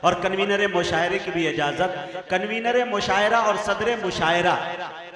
और कन्वीनर मुशायरे की भी इजाजत। कन्वीनर मुशायरा और सदर मुशायरा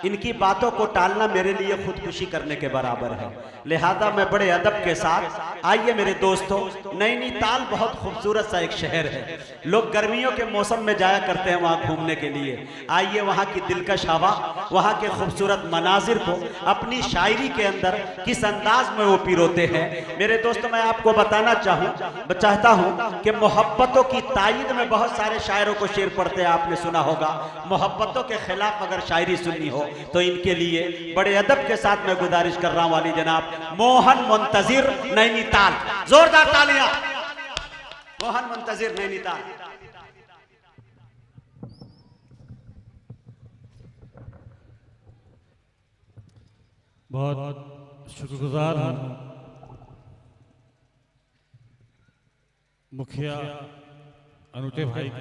इनकी बातों को टालना मेरे लिए खुदकुशी करने के बराबर है, लिहाजा मैं बड़े अदब के साथ, आइए मेरे दोस्तों, नैनीताल बहुत खूबसूरत सा एक शहर है, लोग गर्मियों के मौसम में जाया करते हैं वहाँ घूमने के लिए। आइए वहाँ की दिलकश हवा, वहाँ के खूबसूरत मनाजिर को अपनी शायरी के अंदर किस अंदाज में वो पिरोते हैं। मेरे दोस्तों, मैं आपको बताना चाहता हूँ कि मोहब्बतों की तायद में बहुत सारे शायरों को शेर पढ़ते हैं, आपने सुना होगा। मोहब्बतों के खिलाफ अगर शायरी सुननी हो तो इनके लिए बड़े अदब के साथ मैं गुजारिश कर रहा हूं, वाली जनाब मोहन मुंतजिर नैनीताल, जोरदार तालियां। मोहन मुंतजिर नैनीताल। बहुत शुक्रगुजार हूँ मुखिया अनूठे भाई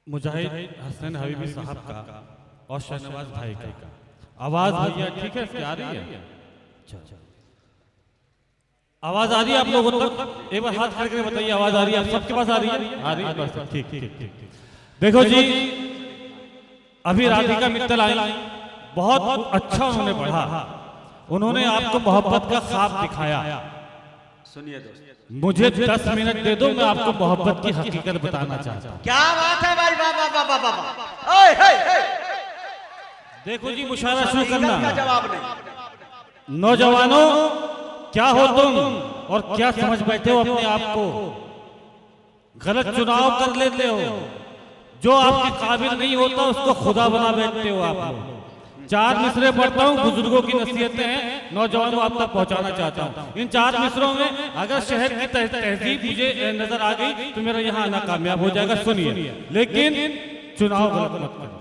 मुजाहिद हसन हबीबी साहब का और शहनवाज भाई का। आवाज भैया ठीक है, क्या आ रही है? आवाज आ रही है आप लोगों तक? एक बार हाथ करके बताइए, आवाज आ रही है? आप सबके पास आ रही है? आ रही है, बस ठीक ठीक। देखो जी, अभी राधिका मित्तल आई, बहुत अच्छा उन्होंने पढ़ा, उन्होंने आपको मोहब्बत का ख्वाब दिखाया। सुनिए दोस्त, मुझे 10 मिनट दे दो, मैं आपको मोहब्बत की हकीकत बताना चाहता हूँ। क्या बात है भाई, वाह वाह वाह वाह वाह। देखो जी, मुशायरा शुरू करना। जवाब नहीं। नौजवानों, क्या हो तुम और क्या समझ बैठे हो अपने आप को? गलत चुनाव कर लेते हो, जो आपके काबिल नहीं होता उसको खुदा बना बैठते हो आप लोग। 4 मिसरे पढ़ता हूँ, बुजुर्गों की नसीहतें हैं, नौजवानों आप तक पहुंचाना चाहता हूँ। इन 4 मिसरों में अगर शहर की तहजीब मुझे नजर आ गई तो मेरा यहाँ आना कामयाब हो जाएगा। सुनिए, लेकिन चुनाव गलत मत करना।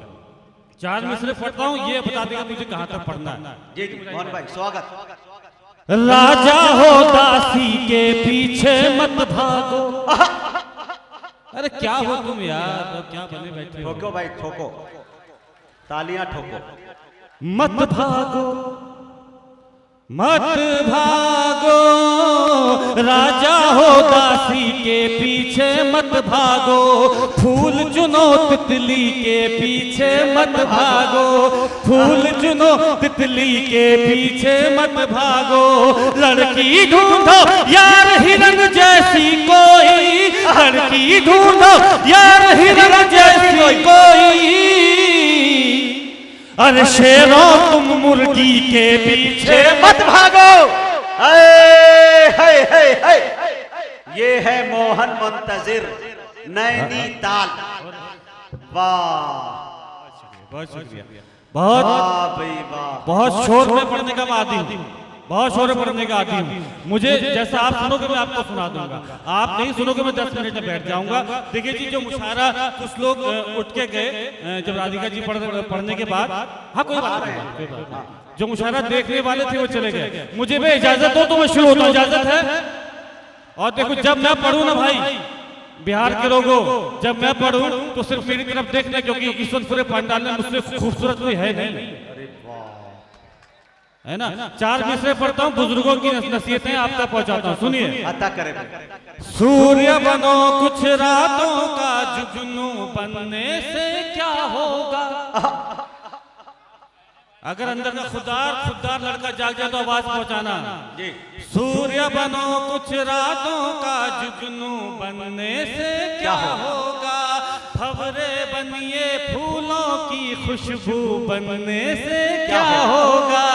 4 मिसरे पढ़ता हूँ, ये बता देगा मुझे कहाँ तक पढ़ना है। जी मोहन भाई, स्वागत। राजा हो दासी के पीछे मत भागो। अरे क्या हो तुम यार, तो क्या बने बैठे हो? ठोको भाई ठोको, तालियां ठोको। मत भागो मत भागो, राजा हो दासी के पीछे मत भागो, फूल चुनो तितली के पीछे मत भागो, फूल चुनो तितली के पीछे मत भागो, लड़की ढूंढो यार हिरन जैसी कोई, लड़की ढूंढो यार हिरन जैसी कोई, अरे शेरों तुम मुर्गी के पीछे मत भागो। ये है मोहन मुंतजिर नैनीताल। वाह, बहुत शुक्रिया। बहुत शोर में पढ़ने का आदी हूँ, बहुत शोर में पढ़ने का आदी हूँ। मुझे जैसा आप सुनोगे मैं आपको सुना दूंगा, आप नहीं सुनोगे मैं 10 मिनट में बैठ जाऊंगा। देखिए जी, जो मुशायरा कुछ लोग उठ के गए जब राधिका जी पढ़ने के बाद, हाँ कोई बात नहीं, जो मुशायरा देखने वाले थे वो चले गए। मुझे भी इजाजत हो तो मैं शुरू होता, इजाजत है? और देखो, जब मैं पढ़ूं ना भाई, बिहार के लोगों, जब मैं पढ़ूं तो सिर्फ मेरी तरफ देखना, क्योंकि इस वक्त पूरे पंडाल में मुझसे खूबसूरत कोई है नहीं, है ना। 4 मिसरे पढ़ता हूँ, बुजुर्गों की नसीहतें आप तक पहुंचाता हूँ। सुनिए। अता करे। सूर्य बनो कुछ रातों का, जुगनू बनने से क्या होगा? अगर अंदर का खुददार लड़का जाग जाए तो आवाज पहुंचाना जी। सूर्य बनो कुछ रातों का, जुगनू बनने से क्या होगा? भंवरे बनिए फूलों की खुशबू बनने से क्या होगा?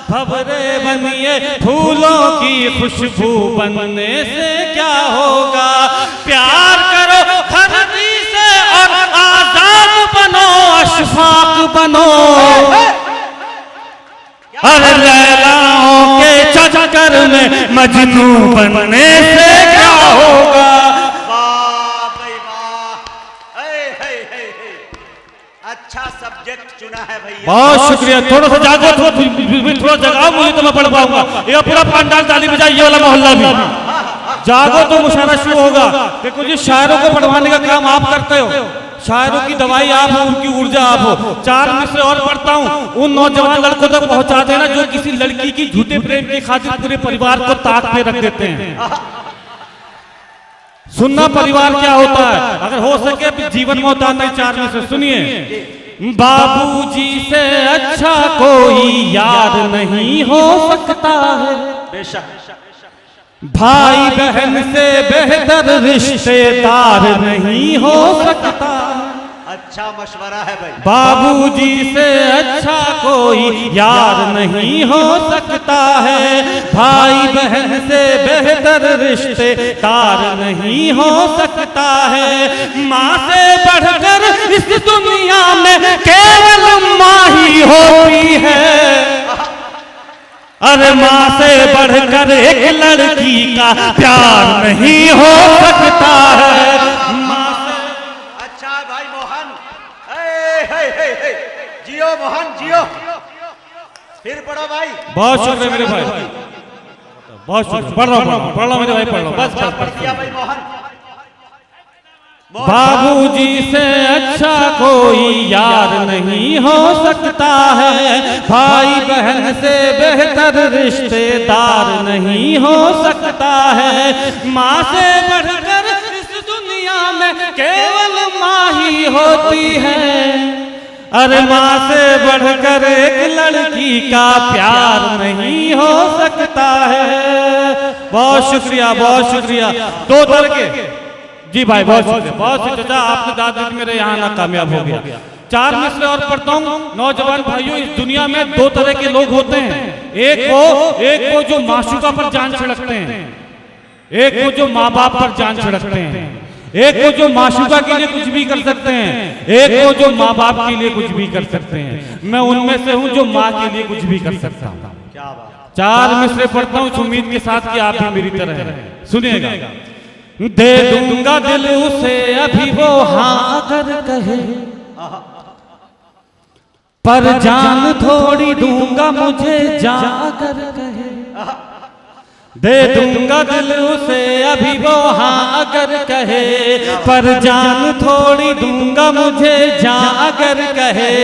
भंवरे बनिए फूलों की खुशबू बनने से क्या होगा? प्यार करो धरती से और आजाद बनो, अशफाक बनो, अरे लैलाओं के चक्कर में मजनू बनने से क्या होगा? वाह भाई वाह, अच्छा सब्जेक्ट चुना है भैया, बहुत शुक्रिया। थोड़ा सा जागो, थोड़ा जगाओ मुझे तो मैं पढ़ पाऊंगा। ये पूरा पंडाल ताली बजाइए, ये वाला मोहल्ला भी जागो तो मुशायरा शुरू होगा। देखो जी, शायरों को पढ़वाने का काम आप करते हो, शायरों की दवाई आप हो, उनकी ऊर्जा आप हो। 4 मिसरे और पढ़ता हूँ, उन नौजवान लड़कों तक पहुंचा देना जो किसी लड़की की झूठे प्रेम की खातिर पूरे परिवार को ताक पे रख देते हैं। सुनना परिवार क्या होता है, अगर हो सके जीवन में उतारना 4 में से सुनिए। बाबूजी से अच्छा कोई यार नहीं हो सकता है, बेशक। भाई बहन से बेहतर रिश्तेदार नहीं हो सकता। अच्छा मशवरा है भाई। बाबूजी से अच्छा कोई यार नहीं हो सकता है, भाई बहन से बेहतर रिश्तेदार नहीं हो सकता है। माँ से बढ़कर इस दुनिया में केवल माँ ही होती है। अरे माँ से बढ़कर एक लड़की का प्यार नहीं हो सकता है। माँ से अच्छा भाई मोहन, जियो मोहन जियो, फिर पढ़ो भाई। बहुत शुक्रिया मेरे भाई, बहुत शुक्रिया। पढ़ रहा मेरे भाई, पढ़ रहा। बस पढ़ दिया भाई मोहन। बाबूजी से अच्छा कोई यार नहीं हो सकता है, भाई बहन से बेहतर रिश्तेदार नहीं हो सकता है। माँ से बढ़कर इस दुनिया में केवल माँ ही होती है। अरे माँ से बढ़कर एक लड़की का प्यार नहीं हो सकता है। बहुत शुक्रिया, बहुत शुक्रिया। 2 तरह के जी भाई, बहुत शुक्रिया, बहुत शुक्रिया। आपके दादाजी मेरे यहाँ ना कामयाब हो गया। 4 मिसरे और पढ़ता हूँ। नौजवान भाइयों, इस दुनिया में 2 तरह के लोग होते हैं। एक वो जो माशूका पर जान छिड़कते हैं, एक वो जो माँ बाप पर जान छिड़कते हैं। एक वो जो माशूका के लिए कुछ भी कर सकते हैं, एक वो जो माँ बाप के लिए कुछ भी कर सकते हैं। मैं उनमें से हूँ जो माँ के लिए कुछ भी कर सकता हूँ। 4 मिसरे पढ़ता हूँ उम्मीद के साथ कि आप भी मेरी तरह हैं। सुनिएगा। दे दूंगा दिल उसे अभी वो हाँ अगर कहे, पर जान थोड़ी दूंगा मुझे जाकर कहे। दे दूंगा दिल उसे अभी वो हाँ अगर कहे, पर जान थोड़ी दूंगा मुझे जाकर कहे।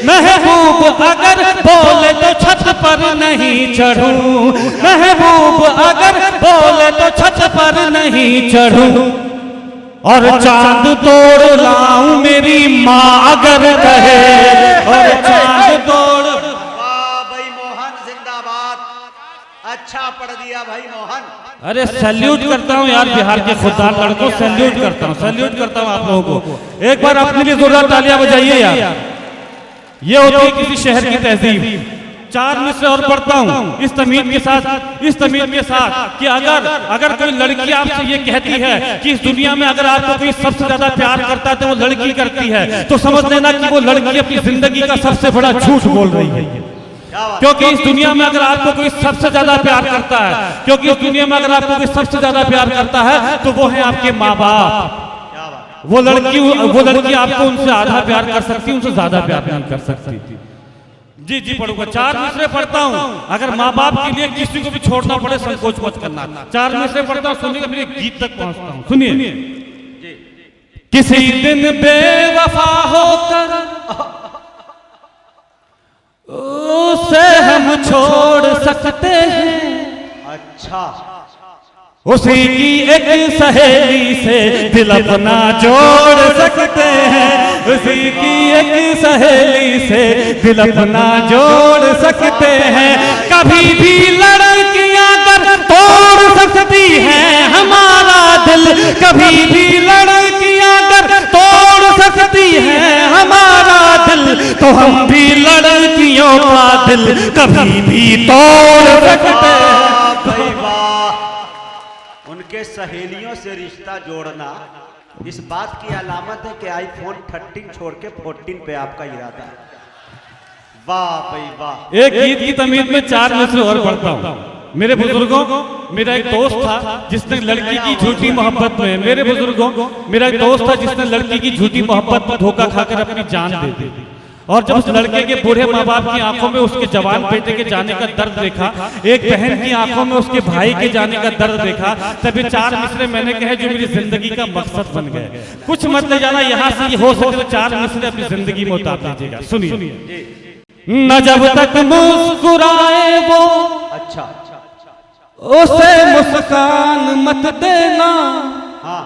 महबूब अगर बोले तो छत पर नहीं चढ़ूं, महबूब अगर बोले तो छत पर नहीं चढ़ूं, और चांद तोड़ लाऊं मेरी माँ अगर कहे, और चांद तोड़। अच्छा पढ़ दिया भाई मोहन। अरे सैल्यूट करता हूँ यार, बिहार के खुददार लड़कों, सैल्यूट करता हूँ, सैल्यूट करता हूँ आप लोगों को। एक बार अपने लिए जोरदार तालियां बजाइए यार। ये होती है किसी शहर की तहजीब। 4 मिसरे और पढ़ता हूँ इस तमीज के साथ, कि अगर कोई लड़की आपसे ये कहती है कि इस दुनिया में अगर आपको कोई सबसे ज्यादा प्यार करता है तो वो लड़की करती है, तो समझ लेना कि वो लड़की अपनी जिंदगी का सबसे बड़ा झूठ बोल रही है। क्योंकि इस दुनिया में अगर आपको कोई सबसे ज्यादा प्यार करता है, क्योंकि इस दुनिया में अगर आपको कोई सबसे ज्यादा प्यार करता है तो वो है आपके माँ बाप। वो लड़की आपको उनसे आधा प्यार कर सकती है, उनसे ज्यादा प्यार नहीं कर सकती। जी पढ़ूंगा। 4 मिसरे पढ़ता हूँ। अगर माँ बाप के लिए किसी को भी छोड़ना पड़े संकोच मत करना। 4 मिसरे पढ़ता हूँ, सुनिएगा, मेरे गीत तक पहुंचता हूँ। सुनिए। किसी दिन बेवफा होकर उसे हम छोड़ सकते हैं। अच्छा। उसी की एक सहेली से दिल अपना जोड़ सकते हैं, उसी की एक सहेली से दिल अपना जोड़ सकते हैं। कभी भी लड़कियां अगर तोड़ सकती हैं हमारा दिल, कभी भी लड़कियां अगर तोड़ सकती हैं हमारा दिल, तो हम भी लड़कियों का दिल कभी भी तोड़ सकते हैं। उनके सहेलियों से रिश्ता जोड़ना इस बात की अलामत है कि आईफोन 13 छोड़ के 14 पे आपका इरादा है। वाह भाई वाह। एक गीत की तमीज में 4 मिसरे और पढ़ता हूँ। मेरे बुजुर्गों, मेरा एक दोस्त था जिसने लड़की की झूठी मोहब्बत में, मेरे बुजुर्गों, मेरा एक दोस्त था जिसने लड़की की झूठी मोहब्बत में धोखा खाकर अपनी जान दे दी। और जब उस लड़के के बूढ़े माँ बाप की आंखों में उसके जवान बेटे के जाने का दर्द देखा, एक बहन की आंखों में उसके भाई के जाने का दर्द देखा, तब ये 4 मिसरे मैंने कहे जो मेरी जिंदगी का मकसद बन गए। कुछ मत ले जाना यहाँ से, ये हो सके तो 4 मिसरे अपनी जिंदगी में उतार दीजिएगा। सुनिए। न जब तक मुस्कुराए वो, अच्छा, उसे मुस्कान मत देना। हाँ।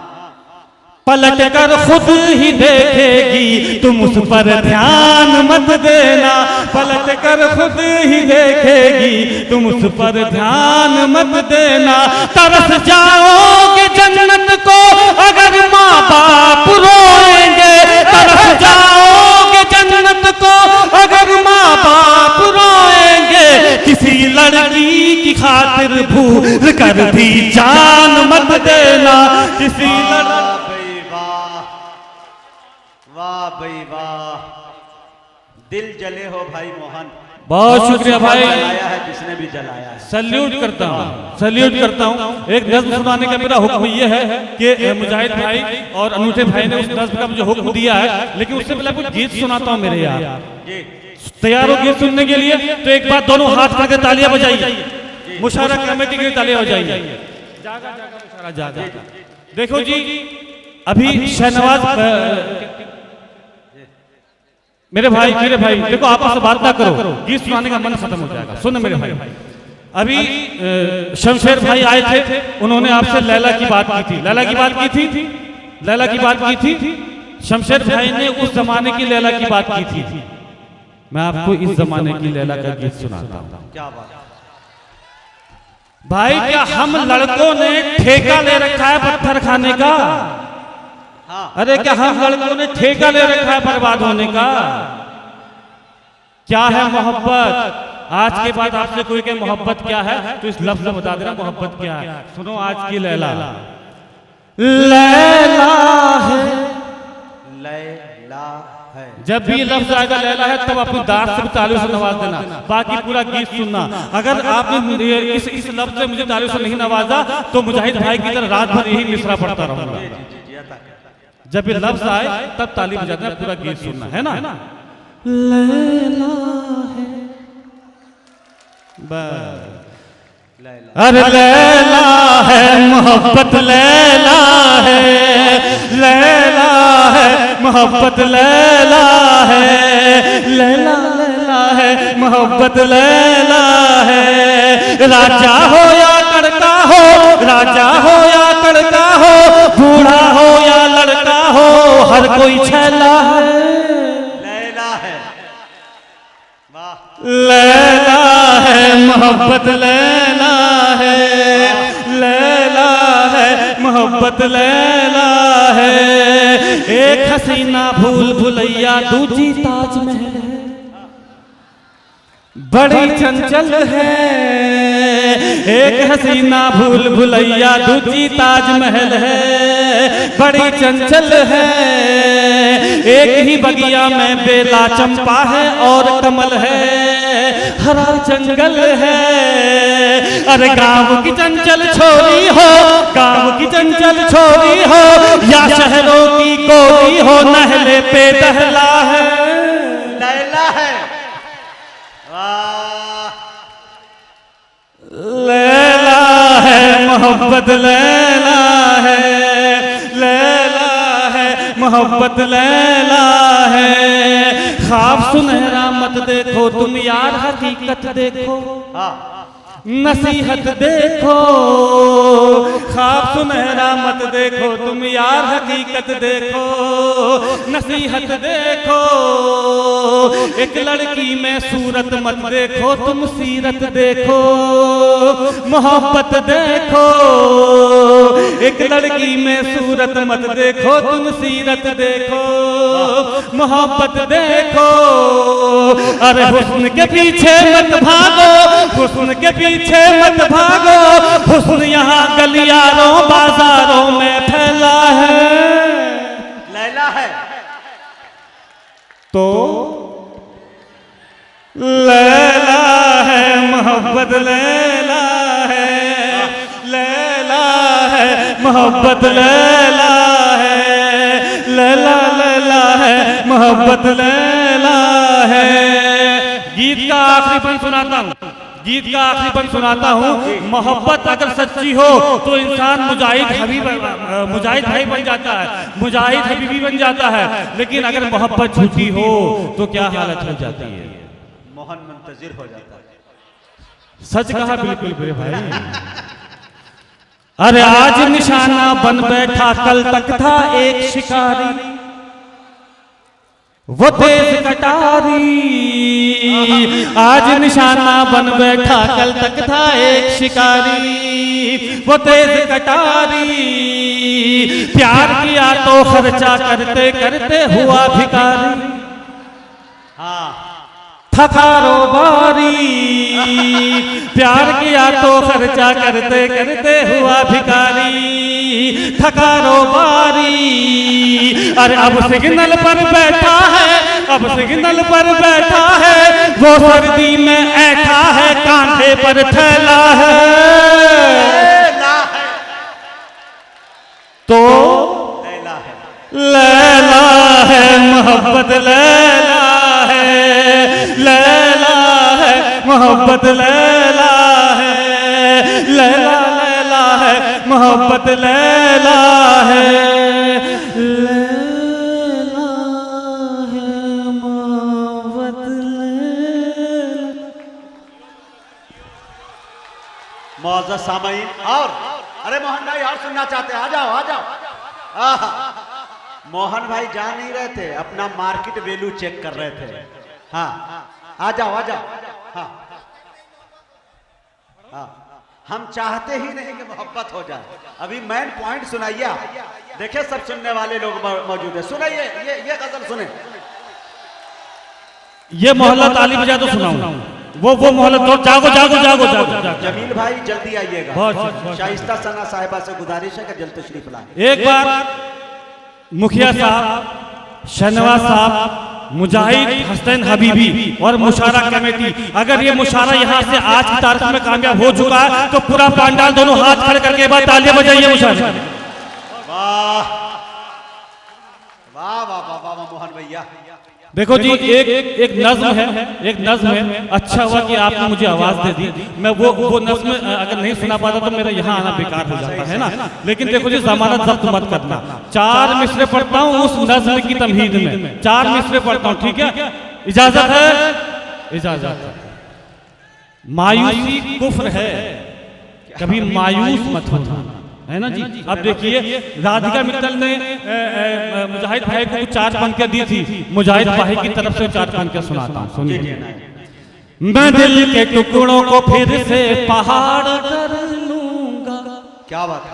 पलट कर खुद ही देखेगी तुम उस पर ध्यान मत देना, पलट कर खुद ही देखेगी तुम उस पर ध्यान मत देना। तरस जाओगे जन्नत को अगर माँ बाप रोएंगे, तरस जाओगे जन्नत को अगर माँ बाप रोएंगे। किसी लड़की की खातिर भूल कर भी जान मत देना, किसी वाह भाई वाह, दिल जले हो भाई मोहन। बहुत शुक्रिया भाई, जलाया है जिसने भी जलाया है। सल्यूट करता हूँ, सल्यूट करता हूँ। एक नज़्म सुनाने का मेरा हुक्म ये है कि मुजाहिद भाई और अनूठे भाई ने उस नज़्म का मुझे हुक्म दिया है, लेकिन उससे पहले कुछ गीत सुनाता हूँ मेरे यार। तैयार हो गीत सुनने के लिए? तो एक बार दोनों हाथ करके तालियां बजाइए, मुशायरा कमेटी के लिए तालियां बजाइए। जागा जागा मुशायरा जागा। देखो जी, अभी शहनवाज मेरे भाई देखो आपस में बात ना करो, गीत सुनाने का मन खत्म हो जाएगा। सुनो मेरे भाई, अभी शमशेर भाई आए थे, उन्होंने आपसे लैला की बात की थी, लैला की बात की थी, लैला की बात की थी। शमशेर भाई ने उस जमाने की लैला की बात की थी। मैं आपको इस जमाने की लैला का गीत सुनाता हूँ। क्या बात भाई, क्या हम लड़कों ने ठेका ले रखा है पत्थर खाने का? हाँ। अरे क्या हम लड़कों ने ठेका ले रखा है बर्बाद होने का? क्या है मोहब्बत? आज के बाद आपसे कोई कहे मोहब्बत क्या है तो इस लफ्ज में बता देना मोहब्बत क्या है। सुनो आज की लैला। लैला है, लैला है। जब भी लफ्ज आएगा लैला है तब अपनी दांत से तालियों से नवाज देना, बाकी पूरा गीत सुनना। अगर आपने इस लफ्ज से मुझे तालियों से नहीं नवाजा तो मुजाहिद भाई की तरह रात भर यही मिसरा पढ़ता रहूंगा। जब ये लफ्ज आए तब ताली बजाना, पूरा गीत सुनना है ना। लैला है अरे लैला है मोहब्बत, लैला है, लैला है मोहब्बत, लैला है, लैला लैला है मोहब्बत, लैला है। राजा हो या लड़का हो, राजा हो या लड़का हो, बूढ़ा हो या लड़का हो, हर कोई छैला है, लैला है। वाह, लैला है मोहब्बत, लैला है, लैला है मोहब्बत, लैला है। एक हसीना भूल भुलैया दूजी ताजमहल है, बड़ी चंचल है। एक हसीना भूल भुलैया दूजी ताजमहल है, बड़ी चंचल है। एक ही बगिया में बेला चंपा है और कमल है, हरा जंगल है। अरे गांव की चंचल छोरी हो, गांव की चंचल छोरी हो, या शहरों की कोई हो, नहले पे दहला है, लैला है। वाह, लैला है मोहब्बत, लैला है, लैला है मोहब्बत, लैला है। ख्वाब सुनहरा मत देखो तुम यार, हकीकत देखो, हाँ, नसीहत देखो। ख्वाब सुनहरा मत देखो तुम यार, हकीकत देखो, नसीहत देखो। एक लड़की में सूरत मत देखो तुम, सीरत देखो, मोहब्बत देखो। एक लड़की में सूरत मत देखो तुम, सीरत देखो, मोहब्बत देखो। अरे हुस्न के पीछे मत भागो, हुस्न के पीछे मत भागो, हुस्न यहाँ गलियारों बाजारों में फैला है, लैला है। तो लैला है मोहब्बत, लैला है, लैला है मोहब्बत, लैला है, लैला लैला है मोहब्बत, लैला है। गीत का आखिरी बंद सुनाता हूँ, गीत का आखिरी बंद सुनाता हूँ। मोहब्बत अगर सच्ची हो तो इंसान मुजाहिद हबीब, मुजाहिद भाई बन जाता है, मुजाहिद हबीबी बन जाता है। लेकिन अगर मोहब्बत झूठी हो तो क्या हालत हो जाती है? मोहन मुंतजिर हो जाता है। सच कहा बिल्कुल मेरे भाई। अरे आज निशाना बन बैठा, कल तक था एक शिकारी, वो तेज कटारी। आज निशाना बन बैठा, कल तक था एक शिकारी, वो तेज कटारी। प्यार किया तो खर्चा करते करते हुआ भिखारी, था कारोबारी। प्यार किया तो खर्चा करते करते हुआ भिखारी, था कारोबारी। अरे अब सिग्नल पर बैठा है, अब सिग्नल पर बैठा है, वो सर्दी में ऐठा है, कांधे पर थैला है। तो लैला है मोहब्बत, लैला है, लैला है मोहब्बत, लैला है, लैला लैला है मोहब्बत, लैला है, लैला है मोहब्बत, लैला। मौजूद सामईन और अरे मोहन भाई और सुनना चाहते हैं, आ जाओ आ जाओ। मोहन भाई जा नहीं रहे थे, अपना मार्केट वैल्यू चेक कर रहे थे। हाँ आ जाओ आ जाओ। हाँ हाँ, हम चाहते ही नहीं कि मोहब्बत हो जाए। अभी मेन पॉइंट सुनाइए आप, देखिए सब सुनने वाले लोग मौजूद है, सुनाइए ये गजल सुने। ये मोहल्ला ताली बजा तो सुनाऊं, वो मोहल्ला तो जागो जागो जागो जागो। जमील भाई जल्दी आइएगा, बहुत शाइस्ता सना साहिबा से गुजारिश है कि जल्द तशरीफ लाएं। एक बार मुखिया साहब, शहनवाज साहब, मुजाहिद हसनैन हबीबी और मुशारा कमेटी, अगर ये मुशारा यहाँ से आज की तारीख में कामयाब हो चुका है तो पूरा पंडाल दोनों हाथ खड़े करके बाद तालियां बजाइए मुशारा। वाह वाह वाह वाह वाह मोहन भैया। देखो जी, एक नज्म है, एक नज्म है। अच्छा हुआ कि आपने मुझे आवाज दे दी, मैं वो नज्म अगर नहीं सुना पाता तो मेरा यहाँ आना बेकार हो जाता है ना। लेकिन देखो जी, जमानत जब्त मत करना। 4 मिसरे पढ़ता हूँ उस नज्म की तमहीद में, 4 मिसरे पढ़ता हूँ, ठीक है? इजाजत है? इजाजत है। मायूसी कुफ्र है, कभी मायूस मत होना, है ना जी। अब देखिए, राधिका मित्तल ने मुजाहिद भाई को 4 पंक्तियां दी थी, मुजाहिद भाई की तरफ से 4 पंक्तियां सुनाता हूं, सुनिए। मैं दिल के टुकड़ों को फिर से पहाड़ कर लूंगा। क्या बात है,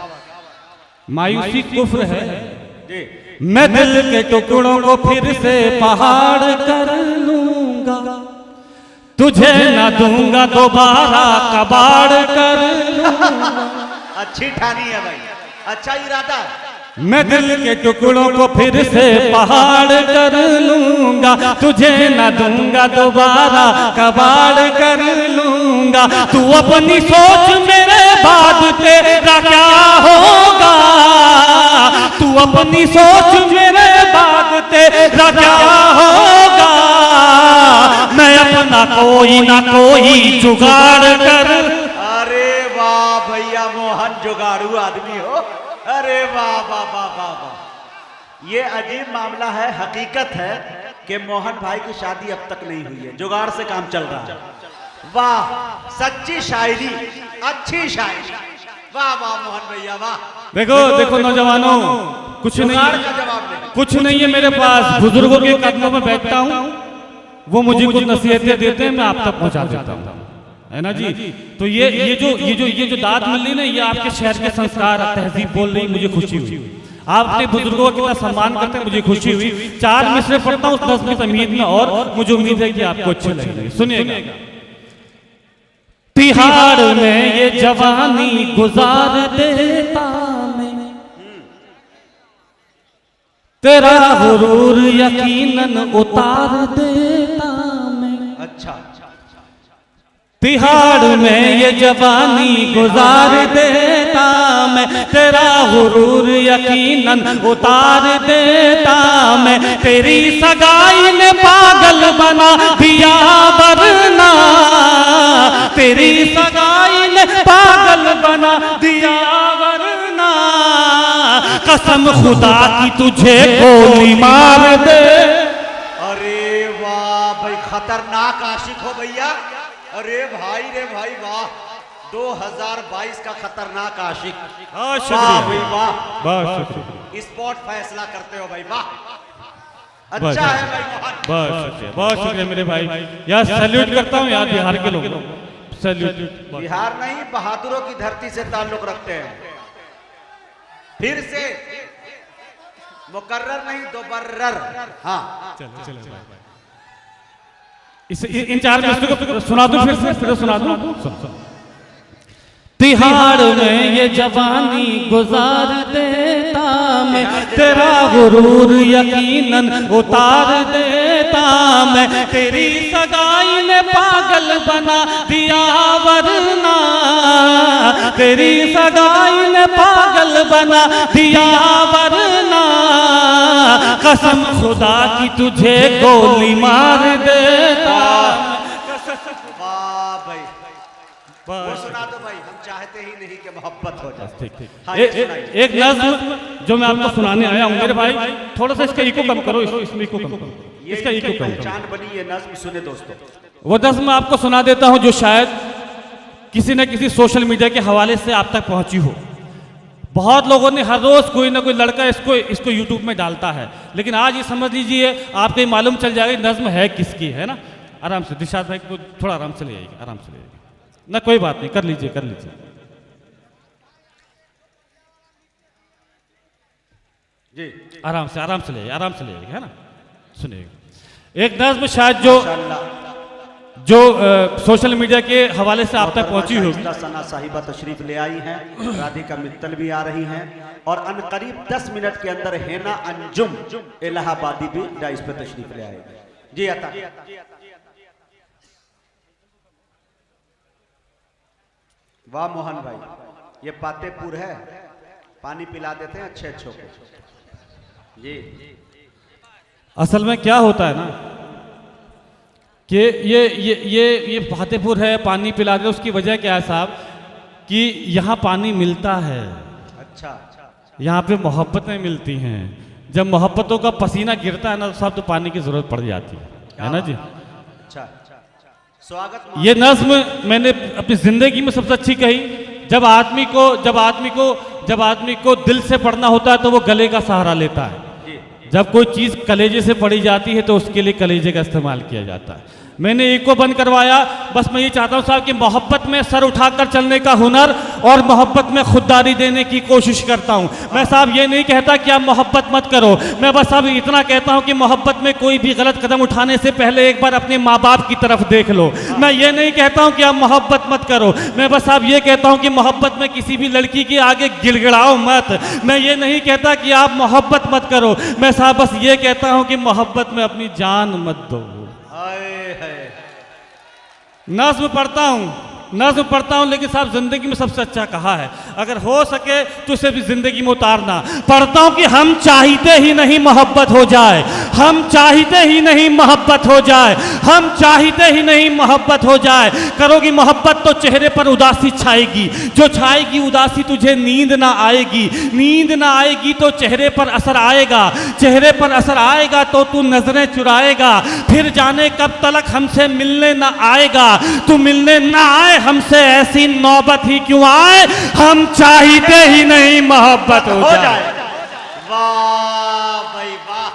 मायूसी कुफ्र है। मैं दिल के टुकड़ों को फिर से पहाड़ कर लूंगा, तुझे न दूंगा दोबारा कबाड़ कर लूंगा। अच्छी ठानी है भाई, अच्छा इरादा है। मैं दिल के टुकड़ों को फिर से पहाड़ कर लूंगा, तुझे न दूंगा दोबारा कबाड़ कर लूंगा। तू अपनी सोच मेरे बाद तेरा क्या होगा, तू अपनी सोच मेरे बाद तेरा क्या होगा। मैं अपना कोई ना कोई जुगाड़ कर। भैया मोहन जुगाड़ू आदमी हो, अरे वाह वाह वाह वाह वाह। ये अजीब मामला है, हकीकत है कि मोहन भाई की शादी अब तक नहीं हुई है, जुगाड़ से काम चल रहा है। वाह, सच्ची शायरी, अच्छी शायरी, वाह वाह मोहन भैया वाह। देखो देखो नौजवानों, कुछ नहीं है मेरे पास, बुजुर्गों के कदमों में बैठता हूँ, वो मुझे कुछ नसीहतें देते हैं, मैं आप तक पहुँचा देता हूँ, है ना जी। तो ये जो दाद मिल रही ना, ये आपके शहर के संस्कार, तहजीब बोल रही, मुझे खुशी हुई। आप अपने बुजुर्गों का कितना सम्मान करते हैं, मुझे खुशी हुई। 4 मिसरे पढ़ता हूँ उस नज़्म की तमीद में, और मुझे उम्मीद है कि आपको अच्छे लगेंगे। सुनिएगा। तिहाड़ में ये जवानी गुजार देता मैं, तेरा गुरूर यकीनन उतार देता मैं। अच्छा, तिहाड़ में ये जवानी गुजार देता मैं, तेरा गुरूर यकीनन उतार देता मैं। तेरी सगाई ने पागल बना दिया वरना, तेरी सगाई ने पागल बना दिया वरना। कसम खुदा की तुझे गोली मार दे। अरे वाह भाई, खतरनाक आशिक हो भैया। अरे भाई रे भाई वाह, 2022 का खतरनाक आशिक। बहुत वाह शुक्रिया भाई वाह, बहुत शुक्रिया स्पॉट फैसला करते हो भाई, वाह बस, अच्छा है भाई मोहन। बहुत शुक्रिया मेरे भाई। यार सैल्यूट करता हूँ यार बिहार के लोगों को, सैल्यूट। बिहार नहीं, बहादुरों की धरती से ताल्लुक रखते हैं। फिर से मुकर्रर नहीं, दोबर्रर। हाँ चलो चलो इन 4 मिनट को सुना दूं, फिर सुना दूं। सुन। तिहाड़ में ये जवानी गुजार देता मैं, तेरा गुरूर यकीनन उतार देता मैं, तेरी सगाई ने पागल बना दिया वरना, तेरी सगाई ने पागल बना दिया वरना, कसम खुदा की तुझे गोली मार देता। वाह भाई, वो सुना दो भाई, हम चाहते ही नहीं कि मोहब्बत हो जाए। ठीक। हाँ, ये सुनाइए। एक नज़्म जो मैं आपको सुनाने आया हूँ मेरे भाई, थोड़ा सा इसका इको कम करो, इसमें इको कम करो, ये इसका इको इसकी कम करो। पहचान बनी ये नज्म, सुने दोस्तों। वो नज़्म मैं आपको सुना देता हूँ जो शायद किसी न किसी सोशल मीडिया के हवाले से आप तक पहुंची हो। बहुत लोगों ने हर रोज कोई ना कोई लड़का इसको यूट्यूब में डालता है, लेकिन आज ये समझ लीजिए आपको ये मालूम चल जाएगा नज्म है किसकी, है ना। आराम से दिशात भाई को थोड़ा आराम से ले आइए, आराम से ले आइए ना, कोई बात नहीं, कर लीजिए जी, आराम से ले आइए, है ना। सुनिएगा एक नज्म शायद जो सोशल मीडिया के हवाले से आप तक पहुंची होगी। सना साहिबा तशरीफ ले आई हैं, राधिका मित्तल भी आ रही हैं, और अनकरीब 10 मिनट के अंदर हेना अंजुम इलाहाबादी भी डाइस पे तशरीफ ले आएगी। जी अता वाह मोहन भाई, ये पातेपुर है, पानी पिला देते हैं अच्छे को जी। असल में क्या होता है ना कि ये फतेहपुर है, पानी पिला दे, उसकी वजह क्या है साहब कि यहाँ पानी मिलता है, अच्छा, यहाँ पे मोहब्बतें मिलती हैं। जब मोहब्बतों का पसीना गिरता है ना साहब, तो पानी की जरूरत पड़ जाती है ना जी। अच्छा, स्वागत। ये नज्म मैंने अपनी जिंदगी में सबसे अच्छी कही। जब आदमी को दिल से पढ़ना होता है तो वो गले का सहारा लेता है। जब कोई चीज़ कलेजे से पढ़ी जाती है तो उसके लिए कलेजे का इस्तेमाल किया जाता है। मैंने एक को बंद करवाया, बस मैं ये चाहता हूँ साहब कि मोहब्बत में सर उठाकर चलने का हुनर और मोहब्बत में खुददारी देने की कोशिश करता हूँ। मैं साहब ये नहीं कहता कि आप मोहब्बत मत करो, मैं बस अब इतना कहता हूँ कि मोहब्बत में कोई भी गलत कदम उठाने से पहले एक बार अपने माँ बाप की तरफ देख लो। मैं ये नहीं कहता हूँ कि आप मोहब्बत मत करो, मैं बस अब ये कहता हूँ कि मोहब्बत में किसी भी लड़की के आगे गिड़गिड़ाओ मत। मैं ये नहीं कहता कि आप मोहब्बत मत करो, मैं साहब बस ये कहता हूँ कि मोहब्बत में अपनी जान मत दो। नज़्म पढ़ता हूँ लेकिन साहब जिंदगी में सबसे अच्छा कहा है, अगर हो सके तो इसे भी जिंदगी में उतारना। पढ़ता हूँ कि हम चाहते ही नहीं मोहब्बत हो जाए, हम चाहते ही नहीं मोहब्बत हो जाए, हम चाहते ही नहीं मोहब्बत हो जाए। करोगी मोहब्बत तो चेहरे पर उदासी छाएगी, जो छाएगी उदासी तुझे नींद ना आएगी, नींद ना आएगी तो चेहरे पर असर आएगा, चेहरे पर असर आएगा तो तू नजरें चुराएगा, फिर जाने कब तलक हमसे मिलने ना आएगा। तू मिलने ना आए हमसे ऐसी नौबत ही क्यों आए, हम चाहते ही नहीं मोहब्बत हो जाए। वाह भाई वाह,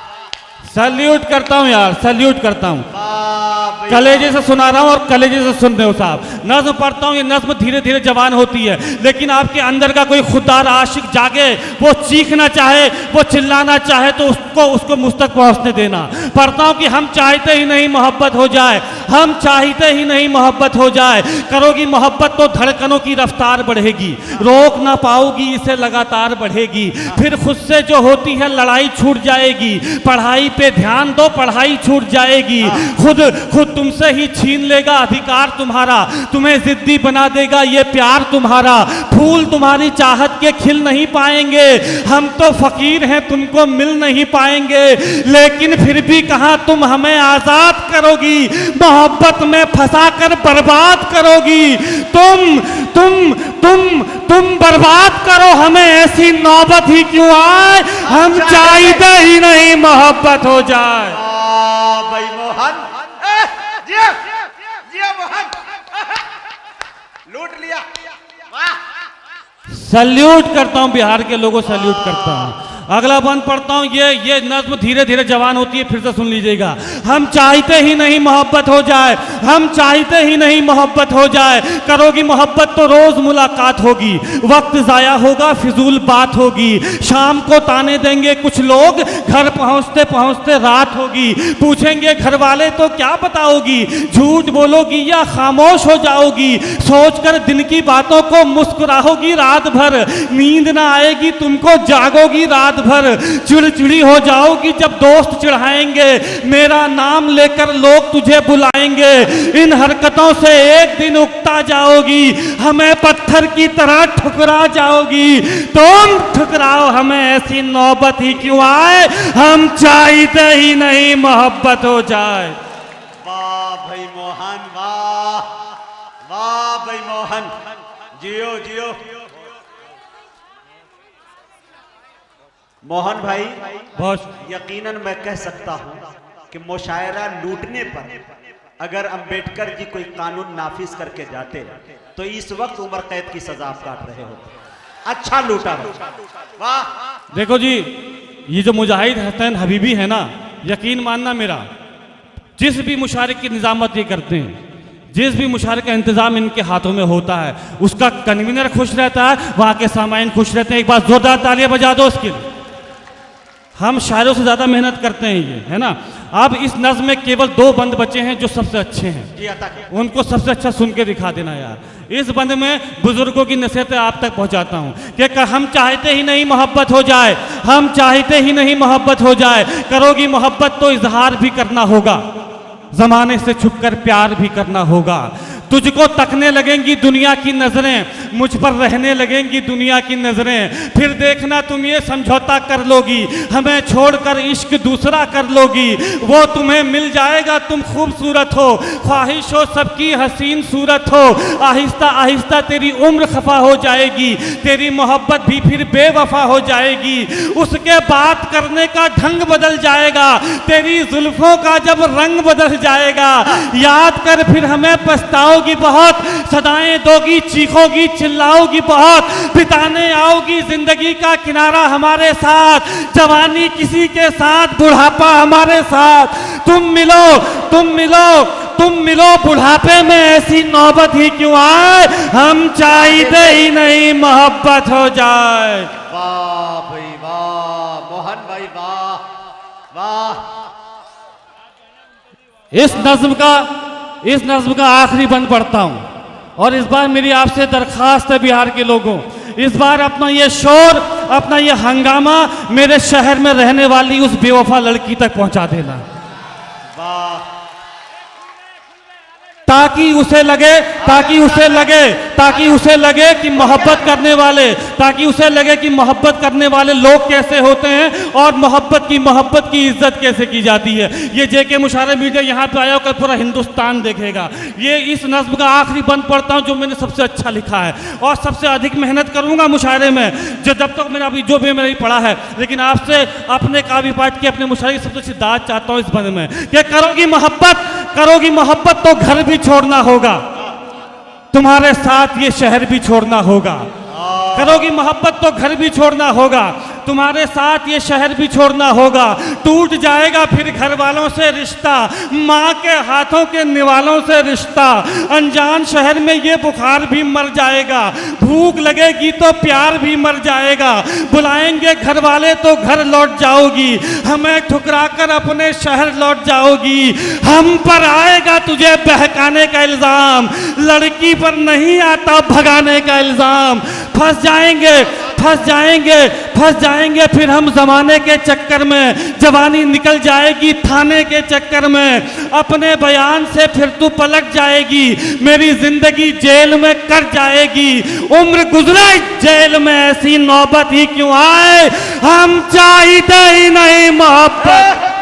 सैल्यूट करता हूँ यार, सैल्यूट करता हूँ। वाह भाई, कलेजे से सुना रहा हूँ और कलेजे से सुन रहे हो साहब। नज्म पढ़ता हूँ, ये नज्म धीरे धीरे जवान होती है, लेकिन आपके अंदर का कोई खुददार आशिक जागे, वो चीखना चाहे, वो चिल्लाना चाहे तो उसको मुझ तक पहुँचने देना। पढ़ता हूँ कि हम चाहते ही नहीं मोहब्बत हो जाए, हम चाहते ही नहीं मोहब्बत हो जाए। करोगी मोहब्बत तो धड़कनों की रफ्तार बढ़ेगी, रोक ना पाओगी इसे लगातार बढ़ेगी, फिर खुद से जो होती है लड़ाई छूट जाएगी। पढ़ाई पे ध्यान दो, पढ़ाई छूट जाएगी, खुद तुमसे ही छीन लेगा अधिकार तुम्हारा, तुम्हें जिद्दी बना देगा ये प्यार तुम्हारा। फूल तुम्हारी चाहत के खिल नहीं पाएंगे, हम तो फकीर हैं तुमको मिल नहीं पाएंगे, लेकिन फिर भी कहाँ तुम हमें आजाद करोगी, मोहब्बत में फंसा कर बर्बाद करोगी। तुम बर्बाद करो हमें, ऐसी नौबत ही क्यों आए, हम चाहते ही नहीं मोहब्बत हो जाए। भाई मोहन, जिया मोहन, लूट लिया। सल्यूट करता हूं, बिहार के लोगों सल्यूट करता हूं। अगला बंद पढ़ता हूं, ये नज्म धीरे धीरे जवान होती है, फिर से सुन लीजिएगा। हम चाहते ही नहीं मोहब्बत हो जाए, हम चाहते ही नहीं मोहब्बत हो जाए, करोगी मोहब्बत तो रोज मुलाकात होगी, वक्त जाया होगा, फिजूल बात होगी, शाम को ताने देंगे कुछ लोग, घर पहुंचते पहुंचते रात होगी, पूछेंगे घर वाले तो क्या बताओगी, झूठ बोलोगी या खामोश हो जाओगी, सोचकर दिन की बातों को मुस्कुराओगी रात भर, नींद ना आएगी तुमको जागोगी रात भर, चिड़चिड़ी हो जाओगी जब दोस्त चिढ़ाएंगे, मेरा नाम लेकर लोग तुझे बुलाएंगे, इन हरकतों से एक दिन उकता जाओगी, हमें पत्थर की तरह ठुकरा जाओगी, तुम ठुकराओ हमें ऐसी नौबत ही क्यों आए, हम चाहते ही नहीं मोहब्बत हो जाए। वाह भाई मोहन, वाह वाह भाई मोहन, जियो जियो। मोहन भाई, बहुत यकीनन मैं कह सकता हूं कि मुशायरा लूटने पर अगर अंबेडकर जी कोई कानून नाफिज करके जाते तो इस वक्त उम्र कैद की सजा आप काट रहे हो। अच्छा लूटा, वाह। देखो जी, ये जो मुजाहिद हसन हबीबी है ना, यकीन मानना मेरा, जिस भी मुशायरे की निजामत ये करते हैं, जिस भी मुशायरे का इंतजाम इनके हाथों में होता है, उसका कन्वीनर खुश रहता है, वहां के सामाइन खुश रहते हैं। एक बार जोरदार तालियां बजा दो उसके लिए। हम शायरों से ज्यादा मेहनत करते हैं, ये है ना। अब इस नज्म में केवल 2 बंद बचे हैं जो सबसे अच्छे हैं, उनको सबसे अच्छा सुन के दिखा देना यार। इस बंद में बुजुर्गों की नसीहतें आप तक पहुंचाता हूं कि हम चाहते ही नहीं मोहब्बत हो जाए, हम चाहते ही नहीं मोहब्बत हो जाए, करोगी मोहब्बत तो इजहार भी करना होगा, जमाने से छुपकर प्यार भी करना होगा, तुझको तकने लगेंगी दुनिया की नजरें, मुझ पर रहने लगेंगी दुनिया की नजरें, फिर देखना तुम ये समझौता कर लोगी, हमें छोड़कर इश्क दूसरा कर लोगी, वो तुम्हें मिल जाएगा तुम खूबसूरत हो, ख्वाहिश हो सबकी हसीन सूरत हो, आहिस्ता आहिस्ता तेरी उम्र खफा हो जाएगी, तेरी मोहब्बत भी फिर बेवफा हो जाएगी, उसके बात करने का ढंग बदल जाएगा, तेरी जुल्फों का जब रंग बदल जाएगा, याद कर फिर हमें पछताओ बहुत, सदाएं दोगी, चीखोगी, चिल्लाओगी बहुत, बिताने आओगी जिंदगी का किनारा हमारे साथ, जवानी किसी के साथ, बुढ़ापा हमारे साथ, तुम मिलो तुम मिलो तुम मिलो बुढ़ापे में, ऐसी नौबत ही क्यों आए, हम चाहते ही नहीं मोहब्बत हो जाए। वाह भाई वाह मोहन भाई, वाह वाह। इस नज्म का आखिरी बंद पढ़ता हूं, और इस बार मेरी आपसे दरखास्त है बिहार के लोगों, इस बार अपना ये शोर, अपना ये हंगामा मेरे शहर में रहने वाली उस बेवफा लड़की तक पहुंचा देना, वाह। ताकि उसे लगे कि मोहब्बत करने वाले, ताकि उसे लगे कि मोहब्बत करने वाले लोग कैसे होते हैं और मोहब्बत की इज्जत कैसे की जाती है। ये जेके मुशायरा मीडिया यहाँ पे आया होकर पूरा हिंदुस्तान देखेगा। ये इस नज्म का आखिरी बंद पढ़ता हूँ जो मैंने सबसे अच्छा लिखा है, और सबसे अधिक मेहनत करूंगा मुशायरे में, जो जब तक मेरा अभी जो भी मैंने पढ़ा है, लेकिन आपसे अपने काव्य पाठ की, अपने मुशायरे की सबसे अच्छी दाद चाहता हूँ इस बंद में, कि करोगी मोहब्बत तो घर भी छोड़ना होगा, तुम्हारे साथ ये शहर भी छोड़ना होगा, करोगी मोहब्बत तो घर भी छोड़ना होगा, तुम्हारे साथ ये शहर भी छोड़ना होगा, टूट जाएगा फिर घर वालों से रिश्ता, माँ के हाथों के निवालों से रिश्ता, अनजान शहर में ये बुखार भी मर जाएगा, भूख लगेगी तो प्यार भी मर जाएगा, बुलाएंगे घर वाले तो घर लौट जाओगी, हमें ठुकरा कर अपने शहर लौट जाओगी, हम पर आएगा तुझे बहकाने का इल्जाम, लड़की पर नहीं आता भगाने का इल्जाम, फंस जाएंगे फिर हम जमाने के चक्कर में, जवानी निकल जाएगी थाने के चक्कर में, अपने बयान से फिर तू पलट जाएगी, मेरी जिंदगी जेल में कट जाएगी, उम्र गुजरे जेल में, ऐसी नौबत ही क्यों आए, हम चाहते ही नहीं मोहब्बत।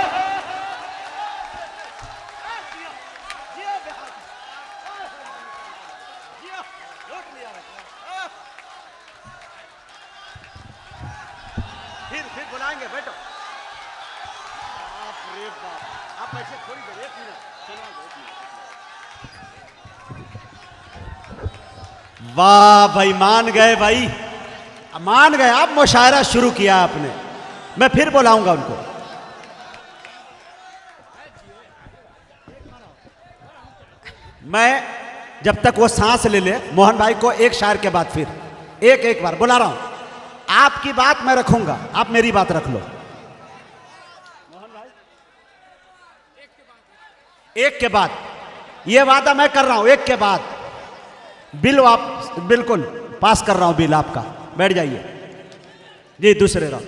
फिर बुलाएंगे, बैठो। बाप रे बाप, आप ऐसे थोड़ी देर, 1 मिनट। वाह भाई, मान गए भाई, मान गए आप, मुशायरा शुरू किया आपने। मैं फिर बुलाऊंगा उनको। मैं जब तक वो सांस ले ले, मोहन भाई को एक शायर के बाद फिर एक बार बुला रहा हूं। आपकी बात मैं रखूंगा, आप मेरी बात रख लो। मोहन भाई एक के बाद, ये वादा मैं कर रहा हूं, एक के बाद बिल आप बिल्कुल पास कर रहा हूं, बिल आपका। बैठ जाइए जी। दूसरे राउंड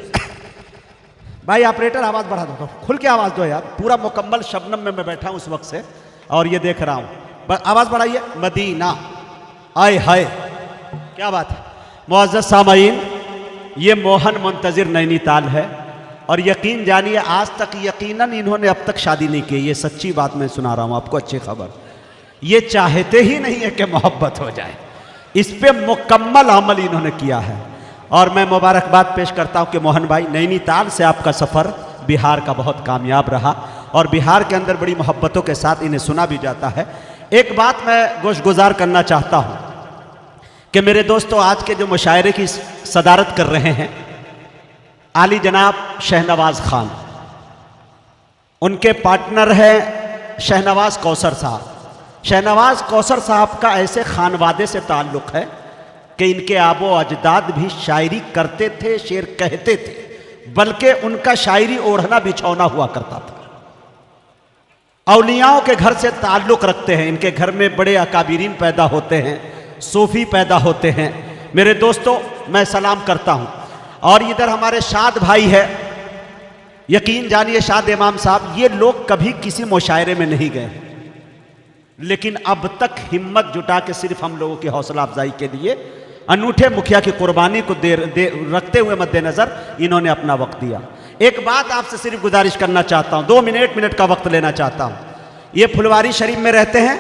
भाई ऑपरेटर आवाज बढ़ा दो, खुल के आवाज दो यार। पूरा मुकम्मल शबनम में मैं बैठा हूं उस वक्त से और ये देख रहा हूं। आवाज बढ़ाइए। मदीना आए हाय, क्या बात है। मुअज़्ज़ज़ सामईन, ये मोहन मुंतज़िर नैनीताल है और यकीन जानिए आज तक यकीनन इन्होंने अब तक शादी नहीं की। ये सच्ची बात मैं सुना रहा हूं आपको, अच्छी खबर। ये चाहते ही नहीं है कि मोहब्बत हो जाए, इस पे मुकम्मल अमल इन्होंने किया है। और मैं मुबारकबाद पेश करता हूं कि मोहन भाई, नैनीताल से आपका सफ़र बिहार का बहुत कामयाब रहा और बिहार के अंदर बड़ी मोहब्बतों के साथ इन्हें सुना भी जाता है। एक बात मैं गोशगुजार करना चाहता हूं कि मेरे दोस्तों, आज के जो मुशायरे की सदारत कर रहे हैं आली जनाब शहनवाज खान, उनके पार्टनर हैं शहनवाज कौसर साहब। शहनवाज कौसर साहब का ऐसे खानवादे से ताल्लुक़ है कि इनके आबो अजदाद भी शायरी करते थे, शेर कहते थे, बल्कि उनका शायरी ओढ़ना बिछौना हुआ करता था। औलियाओं के घर से ताल्लुक़ रखते हैं, इनके घर में बड़े अकाबिरीन पैदा होते हैं, सूफ़ी पैदा होते हैं। मेरे दोस्तों, मैं सलाम करता हूँ। और इधर हमारे शाद भाई है, यकीन जानिए शाद इमाम साहब, ये लोग कभी किसी मुशायरे में नहीं गए, लेकिन अब तक हिम्मत जुटा के सिर्फ हम लोगों की हौसला अफजाई के लिए अनूठे मुखिया की कुर्बानी को रखते हुए मद्देनज़र इन्होंने अपना वक्त दिया। एक बात आपसे सिर्फ गुजारिश करना चाहता हूँ, 2 मिनट का वक्त लेना चाहता हूँ। ये फुलवारी शरीफ में रहते हैं,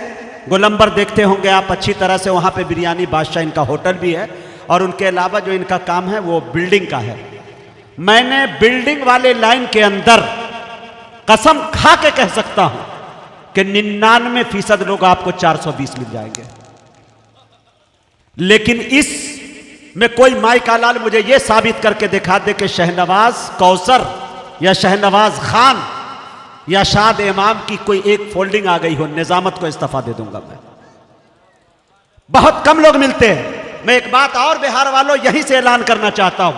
गोलंबर देखते होंगे आप अच्छी तरह से, वहाँ पे बिरयानी बादशाह इनका होटल भी है और उनके अलावा जो इनका काम है वो बिल्डिंग का है। मैंने बिल्डिंग वाले लाइन के अंदर कसम खा के कह सकता हूँ कि 99% लोग आपको 420 मिल जाएंगे, लेकिन इस में कोई माइका लाल मुझे यह साबित करके दिखा दे कि शहनवाज कौसर या शहनवाज खान या शाद इमाम की कोई एक फोल्डिंग आ गई हो, निजामत को इस्तीफा दे दूंगा मैं। बहुत कम लोग मिलते हैं। मैं एक बात और बिहार वालों यहीं से ऐलान करना चाहता हूं।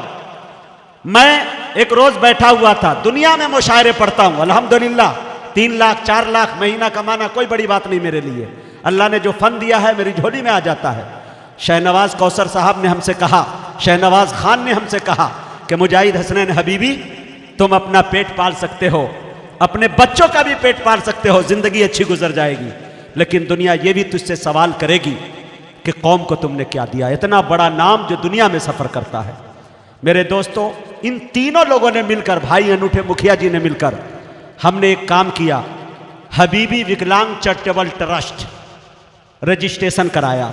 मैं एक रोज बैठा हुआ था, दुनिया में मुशायरे पढ़ता हूं अल्हम्दुलिल्लाह, 3 लाख 4 लाख महीना कमाना कोई बड़ी बात नहीं मेरे लिए। अल्लाह ने जो फन दिया है मेरी झोली में आ जाता है। शहनवाज कौसर साहब ने हमसे कहा, शहनवाज खान ने हमसे कहा कि मुजाहिद हसनैन हबीबी, तुम अपना पेट पाल सकते हो, अपने बच्चों का भी पेट पाल सकते हो, जिंदगी अच्छी गुजर जाएगी, लेकिन दुनिया ये भी तुझसे सवाल करेगी कि कौम को तुमने क्या दिया। इतना बड़ा नाम जो दुनिया में सफर करता है। मेरे दोस्तों, इन तीनों लोगों ने मिलकर, भाई अनूठे मुखिया जी ने मिलकर, हमने एक काम किया। हबीबी विकलांग चैरिटेबल ट्रस्ट रजिस्ट्रेशन कराया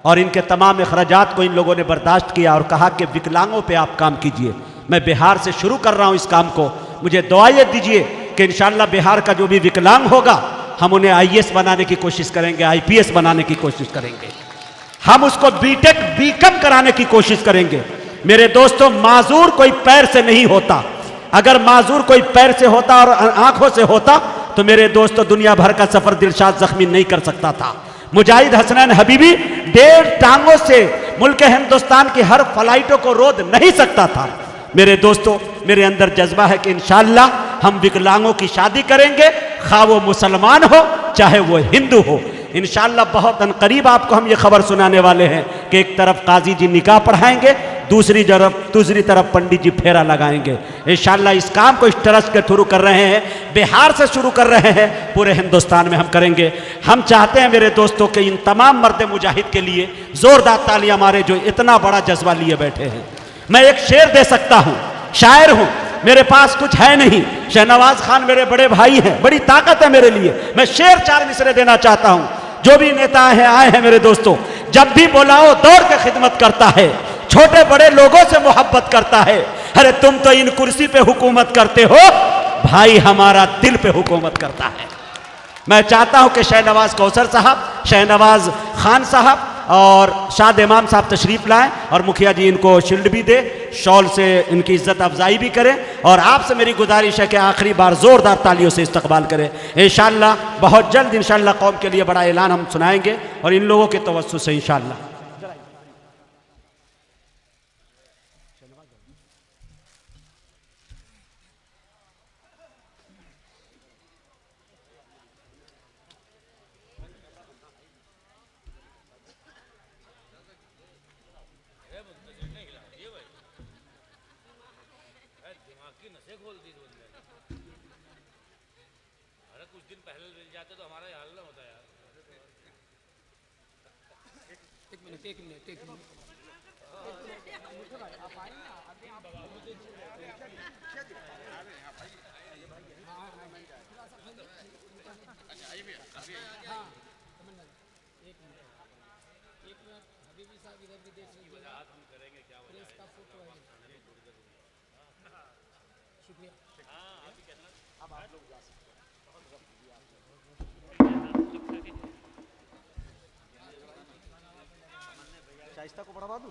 और इनके तमाम अखराजात को इन लोगों ने बर्दाश्त किया और कहा कि विकलांगों पे आप काम कीजिए। मैं बिहार से शुरू कर रहा हूं इस काम को, मुझे दुआएं दीजिए कि इंशाअल्लाह बिहार का जो भी विकलांग होगा हम उन्हें IAS बनाने की कोशिश करेंगे, IPS बनाने की कोशिश करेंगे, हम उसको बीटेक बीकॉम कराने की कोशिश करेंगे। मेरे दोस्तों, माजूर कोई पैर से नहीं होता। अगर माजूर कोई पैर से होता और आंखों से होता तो मेरे दोस्तों दुनिया भर का सफर दिलशाद जख्मी नहीं कर सकता था। मुजाहिद हसनैन हबीबी 1.5 टांगों से मुल्क हिंदुस्तान की हर फ्लाइटों को रोक नहीं सकता था। मेरे दोस्तों, मेरे अंदर जज्बा है कि इंशाअल्लाह हम विकलांगों की शादी करेंगे, खा वो मुसलमान हो चाहे वो हिंदू हो। इंशाअल्लाह बहुत अनकरीब आपको हम ये खबर सुनाने वाले हैं कि एक तरफ काजी जी निकाह पढ़ाएंगे, दूसरी तरफ पंडित जी फेरा लगाएंगे। इंशाअल्लाह इस काम को इस ट्रस्ट के थ्रू कर रहे हैं, बिहार से शुरू कर रहे हैं, पूरे हिंदुस्तान में हम करेंगे। हम चाहते हैं मेरे दोस्तों कि इन तमाम मर्द मुजाहिद के लिए जोरदार तालियां मारे जो इतना बड़ा जज्बा लिए बैठे हैं। मैं एक शेर दे सकता हूं, शायर हूं, मेरे पास कुछ है नहीं। शहनवाज खान मेरे बड़े भाई हैं, बड़ी ताकत है मेरे लिए। मैं शेर 4 मिसरे देना चाहता हूं। जो भी नेता है आए हैं मेरे दोस्तों, जब भी बुलाओ दौड़ के खिदमत करता है, छोटे बड़े लोगों से मोहब्बत करता है। अरे तुम तो इन कुर्सी पे हुकूमत करते हो, भाई हमारा दिल पे हुकूमत करता है। मैं चाहता हूं कि शहनवाज कौसर साहब, शहनवाज खान साहब और शाद इमाम साहब तशरीफ लाएं और मुखिया जी इनको शील्ड भी दे, शॉल से इनकी इज्जत अफजाई भी करें। और आपसे मेरी गुजारिश है कि आखिरी बार ज़ोरदार तालियों से इस्तकबाल करें। इंशाअल्लाह बहुत जल्द इंशाअल्लाह कौम के लिए बड़ा ऐलान हम सुनाएंगे और इन लोगों के तवस्सुस से इंशाअल्लाह। शाइस्ता को पढ़वा दूं?